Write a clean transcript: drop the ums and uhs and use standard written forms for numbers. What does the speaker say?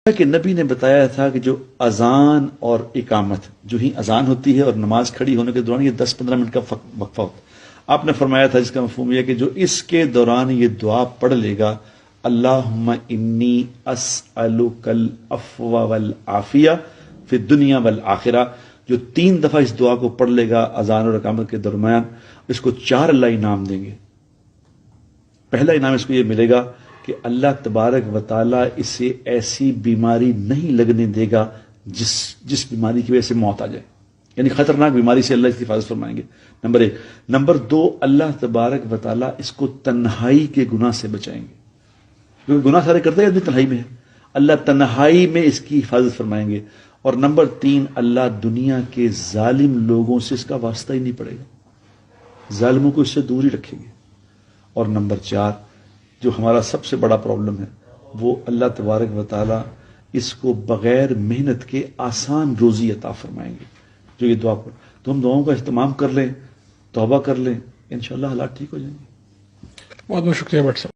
کہ نبی نے بتایا تھا کہ جو اذان اور اقامت، جو ہی اذان ہوتی ہے اور نماز کھڑی ہونے کے دوران یہ 10-15 منٹ کا وقفہ ہوتا ہے، آپ نے فرمایا تھا جس کا مفہوم یہ کہ جو اس کے دوران یہ دعا پڑھ لے گا، اللہم انی اسألک العفو والعافیہ فی الدنیا والآخرہ، جو 3 دفعہ اس دعا کو پڑھ لے گا اذان اور اقامت کے درمیان، اس کو 4 اللہ انعام دیں گے۔ پہلا انعام اس کو یہ ملے گا کہ اللہ تبارک و تعالیٰ اسے ایسی بیماری نہیں لگنے دے گا جس بیماری کی وجہ سے موت آ جائے، یعنی خطرناک بیماری سے اللہ اس کی حفاظت فرمائیں گے، نمبر 1۔ نمبر 2، اللہ تبارک و تعالیٰ اس کو تنہائی کے گناہ سے بچائیں گے، کیونکہ گناہ سارے کرتے ہیں آدمی تنہائی میں ہے، اللہ تنہائی میں اس کی حفاظت فرمائیں گے۔ اور نمبر 3، اللہ دنیا کے ظالم لوگوں سے اس کا واسطہ ہی نہیں پڑے گا، ظالموں کو اس سے دور ہی رکھیں گے۔ اور نمبر 4، جو ہمارا سب سے بڑا پرابلم ہے، وہ اللہ تبارک و تعالیٰ اس کو بغیر محنت کے آسان روزی عطا فرمائیں گے، جو یہ دعا پر۔ تو ہم دعاؤں کا اہتمام کر لیں، توبہ کر لیں، انشاءاللہ حالات ٹھیک ہو جائیں گے۔ بہت بہت شکریہ بٹ صاحب۔